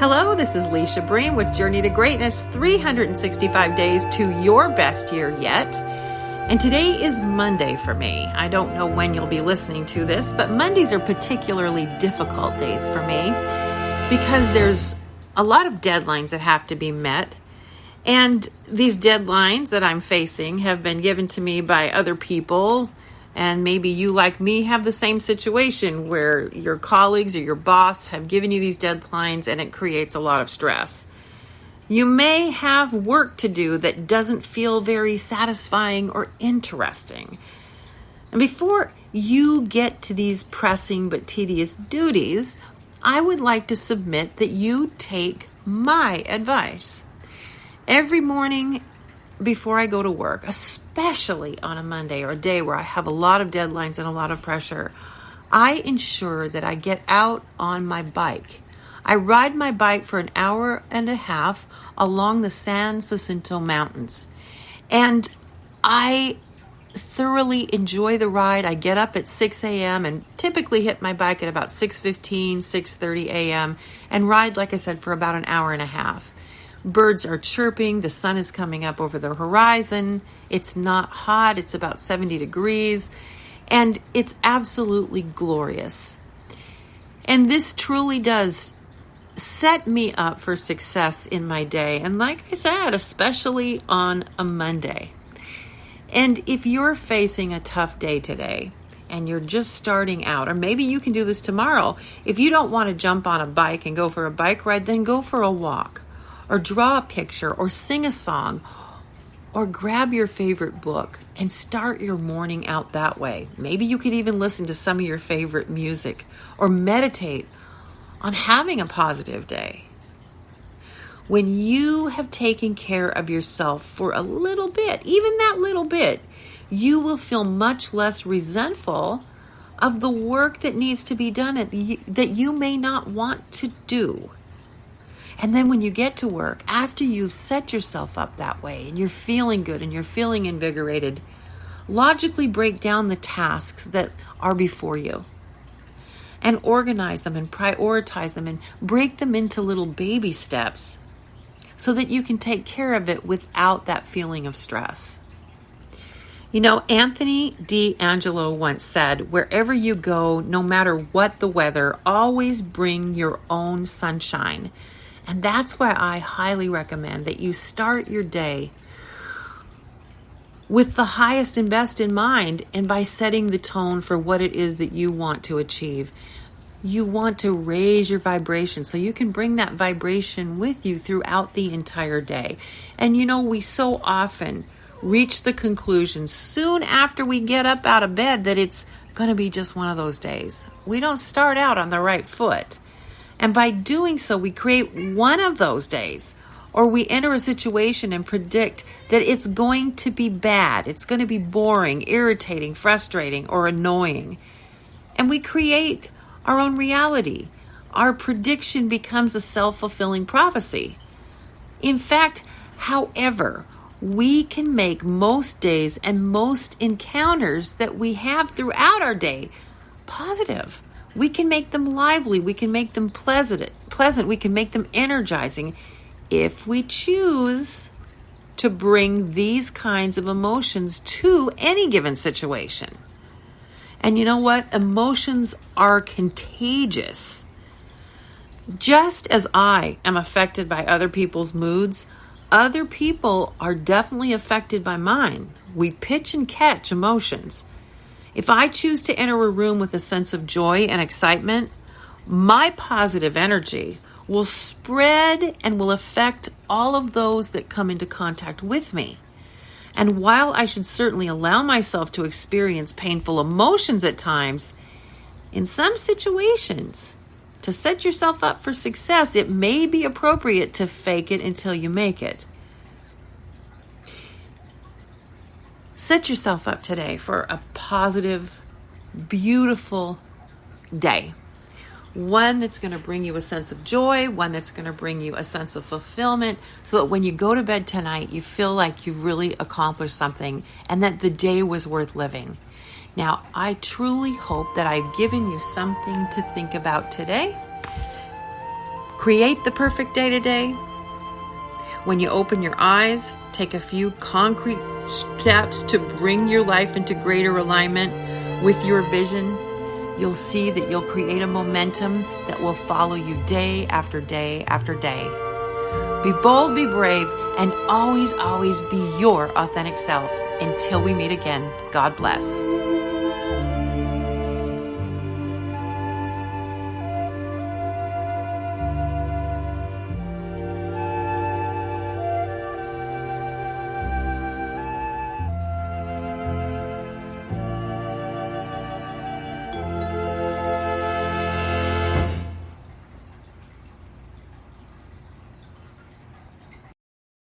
Hello, this is Leisha Breen with Journey to Greatness, 365 days to your best year yet. And today is Monday for me. I don't know when you'll be listening to this, but Mondays are particularly difficult days for me because there's a lot of deadlines that have to be met. And these deadlines that I'm facing have been given to me by other people. And maybe you, like me, have the same situation where your colleagues or your boss have given you these deadlines and it creates a lot of stress. You may have work to do that doesn't feel very satisfying or interesting. And before you get to these pressing but tedious duties, I would like to submit that you take my advice. Every morning before I go to work, especially on a Monday or a day where I have a lot of deadlines and a lot of pressure, I ensure that I get out on my bike. I ride my bike for an hour and a half along the San Jacinto Mountains. And I thoroughly enjoy the ride. I get up at 6 a.m. and typically hit my bike at about 6:15, 6:30 a.m. and ride, like I said, for about an hour and a half. Birds are chirping, the sun is coming up over the horizon, it's not hot, it's about 70 degrees, and it's absolutely glorious. And this truly does set me up for success in my day, and like I said, especially on a Monday. And if you're facing a tough day today, and you're just starting out, or maybe you can do this tomorrow, if you don't want to jump on a bike and go for a bike ride, then go for a walk. Or draw a picture, or sing a song, or grab your favorite book and start your morning out that way. Maybe you could even listen to some of your favorite music or meditate on having a positive day. When you have taken care of yourself for a little bit, even that little bit, you will feel much less resentful of the work that needs to be done that you may not want to do. And then when you get to work, after you've set yourself up that way and you're feeling good and you're feeling invigorated, logically break down the tasks that are before you and organize them and prioritize them and break them into little baby steps so that you can take care of it without that feeling of stress. You know, Anthony D'Angelo once said, "Wherever you go, no matter what the weather, always bring your own sunshine." And that's why I highly recommend that you start your day with the highest and best in mind, and by setting the tone for what it is that you want to achieve. You want to raise your vibration so you can bring that vibration with you throughout the entire day. And you know, we so often reach the conclusion soon after we get up out of bed that it's going to be just one of those days. We don't start out on the right foot. And by doing so, we create one of those days, or we enter a situation and predict that it's going to be bad. It's going to be boring, irritating, frustrating, or annoying. And we create our own reality. Our prediction becomes a self-fulfilling prophecy. In fact, however, we can make most days and most encounters that we have throughout our day positive. We can make them lively, we can make them pleasant, we can make them energizing if we choose to bring these kinds of emotions to any given situation. And you know what? Emotions are contagious. Just as I am affected by other people's moods, other people are definitely affected by mine. We pitch and catch emotions. If I choose to enter a room with a sense of joy and excitement, my positive energy will spread and will affect all of those that come into contact with me. And while I should certainly allow myself to experience painful emotions at times, in some situations, to set yourself up for success, it may be appropriate to fake it until you make it. Set yourself up today for a positive, beautiful day. One that's going to bring you a sense of joy, one that's going to bring you a sense of fulfillment, so that when you go to bed tonight, you feel like you've really accomplished something and that the day was worth living. Now, I truly hope that I've given you something to think about today. create the perfect day today. When you open your eyes, take a few concrete steps to bring your life into greater alignment with your vision. You'll see that you'll create a momentum that will follow you day after day after day. Be bold, be brave, and always, always be your authentic self. Until we meet again, God bless.